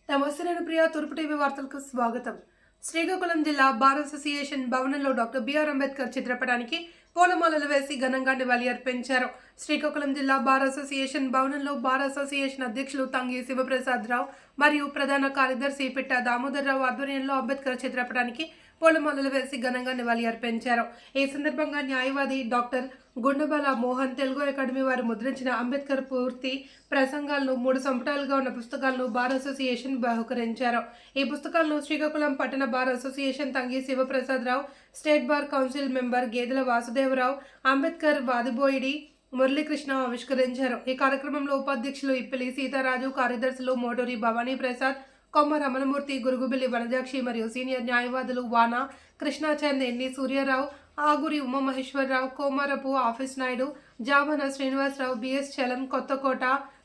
నమస్తే, నేను ప్రియా. తూర్పు టీవీ వార్తలకు స్వాగతం. శ్రీకాకుళం జిల్లా బార్ అసోసియేషన్ భవనంలో డాక్టర్ బిఆర్ అంబేద్కర్ చిత్రపటానికి పూలమాలలు వేసి ఘనంగా నివాళి అర్పించారు. శ్రీకాకుళం జిల్లా బార్ అసోసియేషన్ భవనంలో బార్ అసోసియేషన్ అధ్యక్షులు తంగి శివప్రసాద్ రావు మరియు ప్రధాన కార్యదర్శి పిట్ట దామోదర్ రావు ఆధ్వర్యంలో అంబేద్కర్ చిత్రపటానికి పూలమాలలు వేసి ఘనంగా నివాళి అర్పించారు. ఈ సందర్భంగా న్యాయవాది డాక్టర్ గుండబాల మోహన్ తెలుగు అకాడమీ వారు ముద్రించిన అంబేద్కర్ పూర్తి ప్రసంగాలను 3 సంపుటాలుగా ఉన్న పుస్తకాలను బార్ అసోసియేషన్ బహుకరించారు. ఈ పుస్తకాలను శ్రీకాకుళం పట్టణ బార్ అసోసియేషన్ తంగి శివప్రసాద్ రావు, స్టేట్ బార్ కౌన్సిల్ మెంబర్ గేదెల వాసుదేవరావు, అంబేద్కర్ వాదిబోయిడి మురళీకృష్ణ ఆవిష్కరించారు. ఈ కార్యక్రమంలో ఉపాధ్యక్షులు ఇప్పిలి సీతారాజు, కార్యదర్శులు మోటూరి భవానీ ప్రసాద్, కొమ్మ రమణమూర్తి, గురుగుబిల్లి వనజాక్షి మరియు సీనియర్ న్యాయవాదులు వాన కృష్ణాచంద్, ఎన్ని సూర్యారావు, ఆగురి ఉమామహేశ్వరరావు, కోమారపు ఆఫీస్ Naidu, Javana Srinivasarao, BS Chalam, Kothakota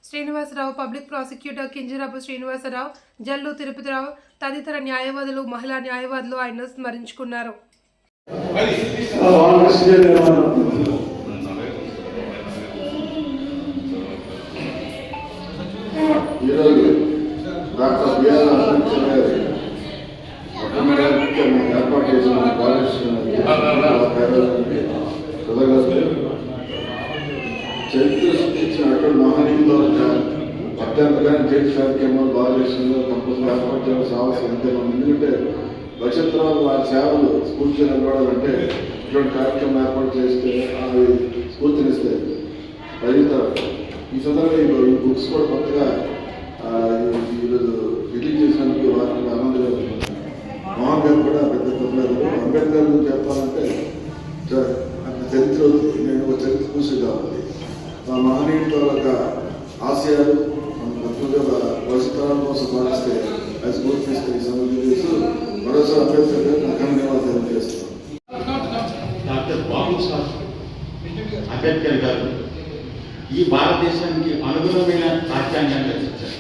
Srinivasarao, public prosecutor Kinjarapu Srinivasarao, Jallu Tirupatirao తదితర న్యాయవాదులు, మహిళా న్యాయవాదులు ఆయన స్మరించుకున్నారు. డాక్టర్ బిఆర్ అంబేద్కర్ గారి ఏర్పాటు చేసిన చరిత్ర సృష్టించిన అక్కడ మహనీయుల అత్యంతగానే జడ్జి కార్యక్రమాలు బాలకృష్ణ కంపెనీలు ఏర్పాటు చేయాల్సిన అవసరం ఎంతైనా ఉంది. ఎందుకంటే భవిష్యత్తులో వారి సేవలు స్ఫూర్తిగా నిలబడాలంటే ఇటువంటి కార్యక్రమం ఏర్పాటు చేస్తే అవి స్ఫూర్తినిస్తాయి. ఈ సందర్భంగా ఈ బుక్స్ కూడా కొత్తగా ఈరోజు రిలీజ్ చేసినందుకు వారికి ఆనందంగా మోహన్ గారు కూడా పెద్ద తొమ్మిది అంబేద్కర్ గురించి చెప్పాలంటే చరిత్ర నేను ఒక చరిత్ర చూసి కావాలి. ఆ మహనీయుల యొక్క ఆశయాలు భవిష్యత్తరాల కోసం పాలిస్తే అది స్ఫూర్తి తీసుకుని సంబంధించి మరోసారి అంబేద్కర్ గారు అఖండవాదాలు తెలియజేస్తున్నాను. డాక్టర్ బాబు సార్ అంబేద్కర్ గారు ఈ భారతదేశానికి అనుగుణమైన రాజ్యాంగాన్ని రచించారు.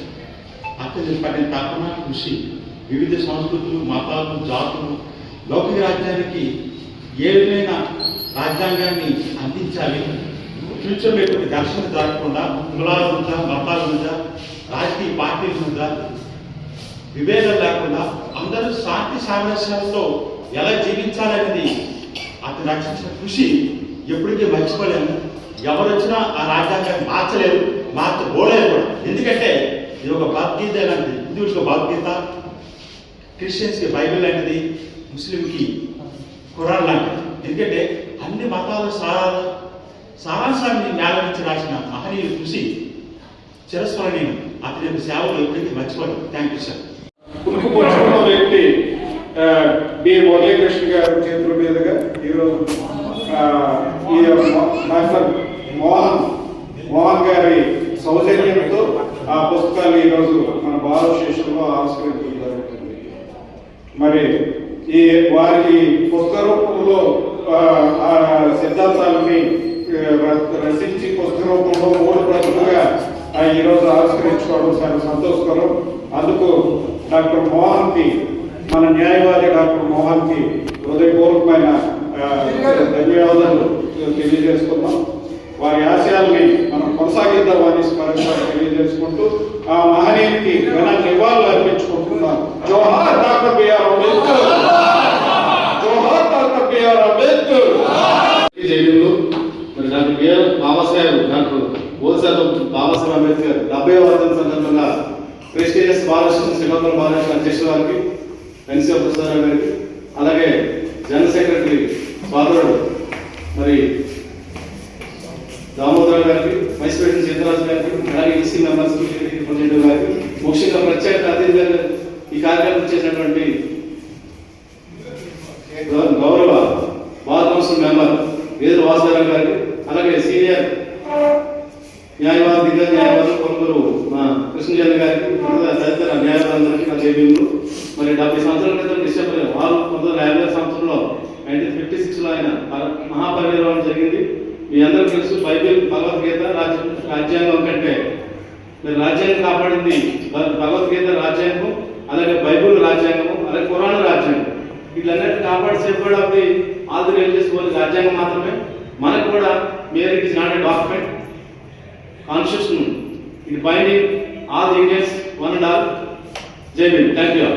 అతను పడిన తపన, కృషి, వివిధ సంస్కృతులు, మతాలు, జాతులు లౌకిక రాజ్యానికి ఏ విధమైన రాజ్యాంగాన్ని అందించాలి, ఫ్యూచర్లో ఎటువంటి ఘర్షణ జరగకుండా కులాల ఉందా, మతాల ఉందా, రాజకీయ పార్టీల ఉందా, విభేదం లేకుండా అందరూ శాంతి సామరస్యాలతో ఎలా జీవించాలనేది అతను రచించిన కృషి ఎప్పటికీ మర్చిపోలేము. ఎవరు వచ్చినా ఆ రాజ్యాంగాన్ని మార్చలేరు, మార్చబోలేరు కూడా. ఎందుకంటే ఇది ఒక భగవద్గీత లాంటిది. హిందువులకి భగవద్గీత, క్రిస్టియన్స్కి బైబిల్ లాంటిది, ముస్లింకి ఖురాన్ లాంటిది. ఎందుకంటే అన్ని మతాల సారాంశాన్ని న్యాయమించి రాసిన మహనీయుల కృషి చిరస్మరణీయం. అతని యొక్క సేవలు ఎప్పటికీ మర్చిపోలేదు. Thank you sir. పుట్టుకొచ్చిన వ్యక్తి బి మురళీకృష్ణ గారి చేతుల మీదుగా ఈరోజు ఈ డాక్టర్ మోహన్ గారి సౌజన్యంతో ఆ పుస్తకాలు ఈరోజు మన బార్ అసోసియేషన్లో ఆవిష్కరించడం జరుగుతుంది. మరి ఈ వారి పుస్తక రూపంలో సిద్ధాంతాలని రచించి పుస్తక రూపంలో 3 ప్రతులుగా ఈరోజు ఆవిష్కరించుకోవడం చాలా సంతోషకరం. అందుకు డాక్టర్ మోహన్కి, మన న్యాయవాది డాక్టర్ మోహన్కి హృదయపూర్వకమైన ధన్యవాదాలు తెలియజేస్తున్నాం. వారి ఆశయాల్ని మనం కొనసాగిద్దామని స్మరించాలని తెలియజేసుకుంటూ ఆ మహనీయునికి ఘన నివాళులు అర్పించుకుంటున్నాం. జోహార్ డాక్టర్ బిఆర్ అంబేద్కర్, జోహార్ డాక్టర్ బిఆర్ అంబేద్కర్. మరి డాక్టర్ బిఆర్ బాబాసాహెబ్ డాక్టర్ ఓసాహెబ్ బాబాసాహెబ్ అంబేద్కర్ 70వ వర్ధంతి సందర్భంగా ప్రెస్టీజియస్ బాలకృష్ణ శ్రీకాకుళం బాలకృష్ణ అధ్యక్షుల వారికి, ఎన్ శివప్రసాద్ గారికి, అలాగే జనరల్ సెక్రటరీ సోదరుడు మరి దామోదర్ గారికి, వైస్ ప్రెసిడెంట్ సీతారాజు గారికి, అలాగే ఈసీ మెంబర్స్ గారికి, ముఖ్యంగా ప్రత్యేక అతిథిగా ఈ కార్యక్రమం చేసినటువంటి గౌరవ బార్ కౌన్సిల్ మెంబర్ గేదెల వాసుదేవరావు గారికి, అలాగే సీనియర్ న్యాయవాది, దిగ్గజ న్యాయవాదులు కొనుగోలు మా కృష్ణచంద్ర గారికి, తదితర న్యాయవాదులందరికీ నా జైలు. మరి 70 సంవత్సరాల క్రితం డిసెంబర్ 1950 సంవత్సరంలో 1956లో ఆయన మహాపరినిర్వాణం జరిగింది. మీ అందరూ తెలుసు, బైబిల్, భగవద్గీత రాజ్యాంగం కంటే మరి రాజ్యాంగం కాపాడింది భగవద్గీత రాజ్యాంగం, అలాగే బైబిల్ రాజ్యాంగము, అలాగే ఖురాన్ రాజ్యాంగం. వీళ్ళందరినీ కాపాడి safeguard of the all the religious only రాజ్యాంగం మాత్రమే. మనకు కూడా mere it is not a document, constitution, it binding all the Indians one and all. జై భీమ్. Thank you.